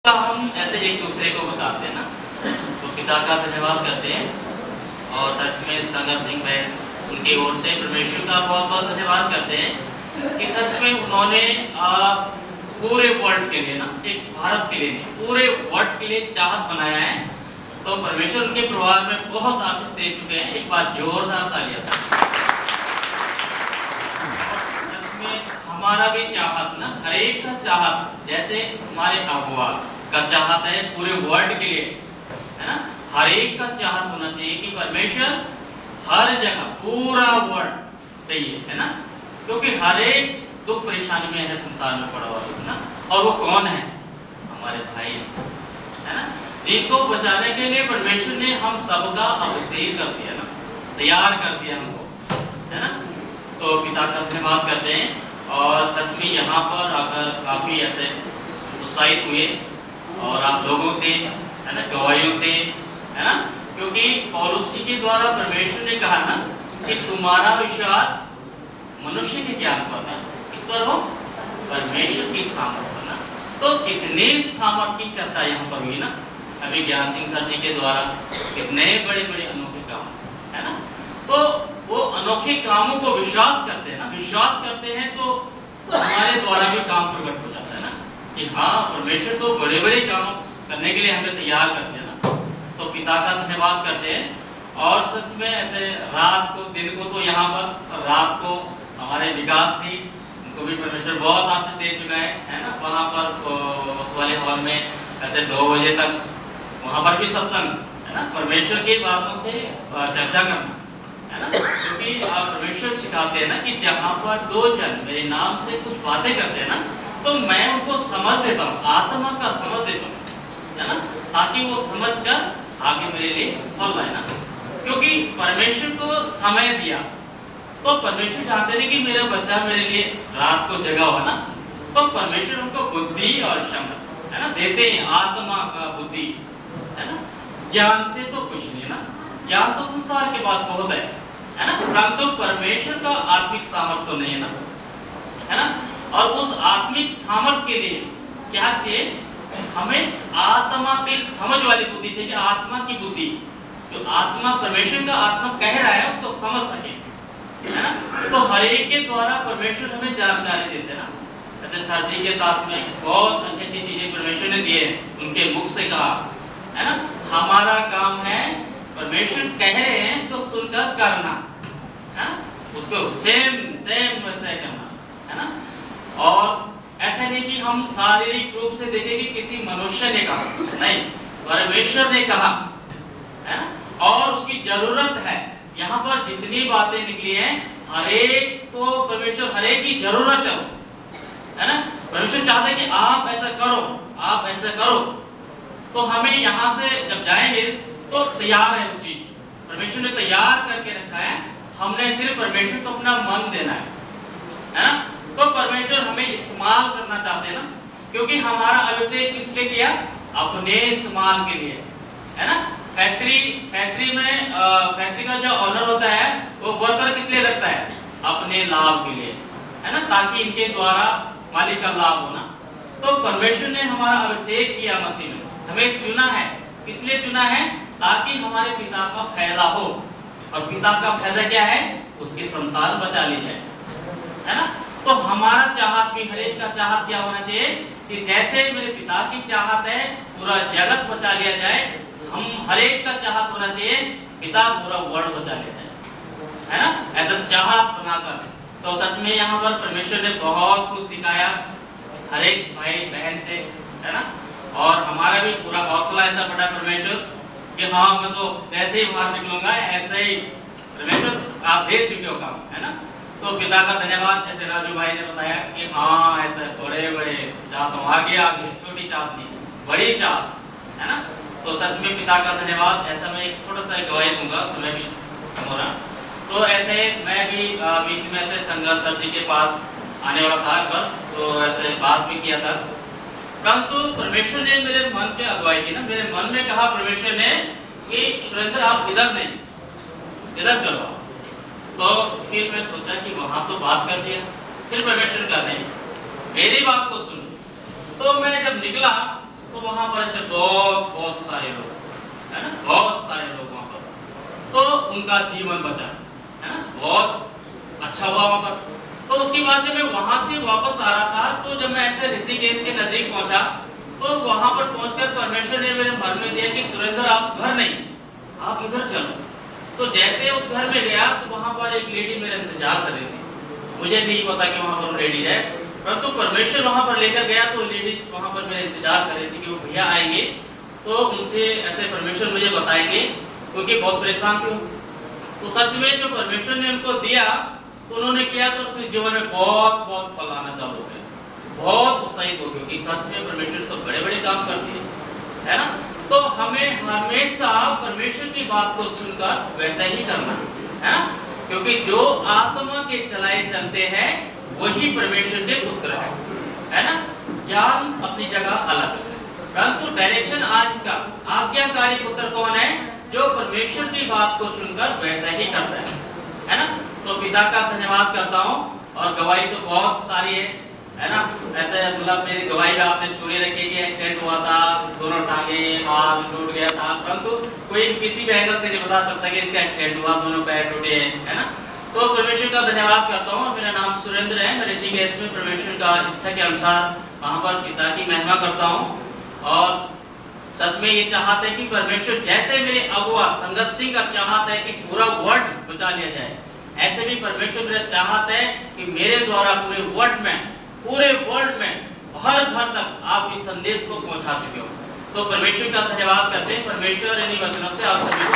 हम ऐसे एक दूसरे को बताते हैं ना, तो पिता का धन्यवाद करते हैं और सच में संगत सिंह बैंस उनकी ओर से परमेश्वर का बहुत बहुत धन्यवाद करते हैं कि सच में उन्होंने पूरे वर्ल्ड के लिए ना, एक भारत के लिए नहीं, पूरे वर्ल्ड के लिए चाहत बनाया है। तो परमेश्वर उनके परिवार में बहुत आशीष दे चुके हैं। एक बार जोरदार तालियां से। हमारा भी चाहत ना, हर एक का चाहत, जैसे हमारे अगुआ का चाहत है पूरे वर्ल्ड के लिए, है ना, हर एक का चाहत होना चाहिए कि परमेश्वर हर जगह पूरा वर्ल्ड चाहिए, है ना, क्योंकि हर एक दुख परेशानी में है संसार में पड़ा हुआ है ना। और वो कौन है? हमारे भाई, है ना, जिनको बचाने के लिए परमेश्वर ने हम सबका अभिषेक कर दिया ना, तैयार कर दिया हमको, है ना। तो पिता का धन्यवाद करते हैं और सच में यहाँ पर आकर काफ़ी ऐसे उत्साहित हुए और आप लोगों से, है ना, गवाहियों से, है ना, क्योंकि पौलुस जी के द्वारा परमेश्वर ने कहा ना कि तुम्हारा विश्वास मनुष्य के ज्ञान पर ना, किस पर हो? परमेश्वर की सामर्थ पर ना। तो कितने सामर्थ की चर्चा यहाँ पर हुई ना अभी ज्ञान सिंह सर जी के द्वारा, कितने बड़े बड़े अनोखे काम, है ना। तो वो अनोखे कामों को विश्वास करते हैं ना, विश्वास करते हैं तो हमारे द्वारा भी काम प्रकट हो जाता है ना कि हाँ, परमेश्वर तो बड़े बड़े काम करने के लिए हमें तैयार करते हैं ना। तो पिता का धन्यवाद करते हैं और सच में ऐसे रात को, दिन को तो यहाँ पर रात को हमारे विकास जी, उनको भी परमेश्वर बहुत आशीष दे चुका है ना। वहाँ पर उस वाले हॉल में ऐसे 2 बजे तक वहाँ पर भी सत्संग, है ना, परमेश्वर की बातों से चर्चा करना, है ना, क्योंकि परमेश्वर सिखाते हैं ना कि जहाँ पर 2 जन मेरे नाम से कुछ बातें करते हैं ना, तो मैं उनको समझ देता हूँ, आत्मा का समझ देता हूँ, है ना, ताकि वो समझ कर आगे मेरे लिए फल लाए ना। क्योंकि परमेश्वर को समय दिया तो परमेश्वर चाहते नहीं कि मेरा बच्चा मेरे लिए रात को जगा हुआ ना, तो परमेश्वर उनको बुद्धि और समझ, है ना, देते हैं, आत्मा का बुद्धि, है ना। ज्ञान से तो कुछ नहीं है ना, ज्ञान तो संसार के पास बहुत है ना, परंतु परमेश्वर का आत्मिक सामर्थ्य तो नहीं है ना, है ना। और उस आत्मिक सामर्थ्य के लिए क्या चाहिए? हमें आत्मा की समझ वाली बुद्धि चाहिए, आत्मा की बुद्धि, जो आत्मा, परमेश्वर का आत्मा कह रहा है उसको समझ सके, है ना। तो हर एक के द्वारा परमेश्वर हमें जानकारी देते हैं ना। जैसे सर जी के साथ में बहुत अच्छी अच्छी चीजें परमेश्वर ने दी है, उनके मुख से कहा, है ना। हमारा काम है परमेश्वर कह रहे हैं इसको सुनकर करना, है ना, उसको सेम वैसे करना, है ना। और ऐसा नहीं कि हम शारीरिक रूप से देखें कि किसी मनुष्य ने कहा, नहीं, परमेश्वर ने कहा, है ना। और उसकी जरूरत है, यहाँ पर जितनी बातें निकली हैं हर एक को परमेश्वर, हर एक की जरूरत है ना। परमेश्वर चाहते हैं कि आप ऐसा करो, आप ऐसा करो, तो हमें यहाँ से जब जाएंगे तो तैयार है वो चीज, परमेश्वर ने तैयार करके रखा है, हमने सिर्फ परमेश्वर को अपना मन देना है ना। तो परमेश्वर हमें इस्तेमाल करना चाहते हैं ना, क्योंकि हमारा अभिषेक किस लिए किया? अपने इस्तेमाल के लिए, है ना। फैक्ट्री में फैक्ट्री का जो ऑनर होता है वो वर्कर किस लिए रखता है? अपने लाभ के लिए, है ना, ताकि इनके द्वारा मालिक का लाभ होना। तो परमेश्वर ने हमारा अभिषेक किया मसीह में, हमें चुना है, इसलिए चुना है ताकि हमारे पिता का फायदा हो। और पिता का फायदा क्या है? उसकी संतान बचा ली जाए, है ना। तो हमारा चाहत भी, हर एक का चाहत क्या होना चाहिए कि जैसे मेरे पिता की चाहत है पूरा जगत बचा लिया जाए, हम हर एक का चाहत होना चाहिए पिता पूरा वर्ल्ड बचा लेता है ना, ऐसा चाहत बनाकर। तो सच में यहाँ पर परमेश्वर ने बहुत कुछ सिखाया हर एक भाई बहन से, है ना। और हमारा भी पूरा हौसला ऐसा बढ़ा परमेश्वर कि हाँ, मैं तो ऐसे ही बाहर निकलूंगा, ऐसे ही परमेश्वर आप दे चुके हो काम, है ना। तो पिता का धन्यवाद, जैसे राजू भाई ने बताया कि हाँ, ऐसे बड़े बड़े चाहत, आगे आगे, छोटी चाहत नहीं, बड़ी चाहत, है ना। तो सच में पिता का धन्यवाद। ऐसा मैं एक छोटा सा गवाही दूंगा, समय भी कम हो रहा। तो ऐसे मैं भी बीच में ऐसे संघर्ष सर जी के पास आने वाला था पर, तो ऐसे बात भी किया था, परंतु परमेश्वर ने मेरे मन के अगुवाई की ना, मेरे मन में कहा परमेश्वर ने कि सुरेंद्र आप इधर नहीं, इधर चलो। तो फिर मैं सोचा कि वहां तो बात कर दिया, फिर परमेश्वर का नहीं, मेरी बात को सुनो। तो मैं जब निकला तो वहां पर ऐसे बहुत बहुत सारे लोग, है ना, बहुत सारे लोग वहां पर, तो उनका जीवन बचा, है ना, बहुत अच्छा हुआ वहां पर। तो उसके बाद जब मैं वहां से वापस आ रहा था, तो जब मैं ऐसे ऋषिकेश के नजदीक पहुंचा, तो वहां पर पहुंचकर परमेश्वर ने मेरे मन में दिया कि सुरेंद्र आप घर नहीं, आप इधर चलो। तो जैसे उस घर में गया तो वहां पर एक लेडी मेरा इंतजार कर रही थी। मुझे नहीं पता कि वहां पर लेडी है, परंतु परमेश्वर वहां पर लेकर गया। तो लेडी वहां पर मेरा इंतजार कर रही थी कि वो भैया आएंगे, तो उनसे ऐसे परमेश्वर मुझे बताएंगे, क्योंकि बहुत परेशान थे। तो सच में जो परमेश्वर ने उनको दिया, तो उन्होंने किया, तो उनके जीवन में बहुत बहुत फल आना चालू हो गया, बहुत उत्साहित हो, क्योंकि सच में परमेश्वर तो बड़े बड़े काम करती है ना। तो हमें हमेशा परमेश्वर की बात को सुनकर वैसा ही करना है ना, क्योंकि जो आत्मा के चलाए चलते हैं वही परमेश्वर के पुत्र है ना। ज्ञान अपनी जगह अलग है, परंतु डायरेक्शन आज का आज्ञाकारी पुत्र कौन है? जो परमेश्वर की बात को सुनकर वैसा ही करता है ना। तो पिता का धन्यवाद करता हूँ, और गवाही तो बहुत सारी है ना। ऐसे मतलब मेरी गवाही में आपने सुनी रखी कि एक्सीडेंट हुआ था, दोनों टांगे हाथ टूट गया था, परंतु कोई किसी भी एंगल से नहीं बता सकता कि इसका एक्सीडेंट हुआ, दोनों पैर टूटे हैं, है ना। तो परमेश्वर का धन्यवाद करता हूँ। मेरा नाम सुरेंद्र है, मैं ऋषिकेश में परमेश्वर का इच्छा के अनुसार वहाँ पर पिता की महिमा करता हूँ। और सच में ये चाहते हैं कि परमेश्वर जैसे मेरे अगुआ संगत सिंह का चाहता है कि पूरा वर्ल्ड बचा लिया जाए, ऐसे भी परमेश्वर मेरा चाहता है कि मेरे द्वारा पूरे वर्ल्ड में हर घर तक आप इस संदेश को पहुंचा चुके हो। तो परमेश्वर का धन्यवाद करते हैं। परमेश्वर इन वचनों से आप सभी को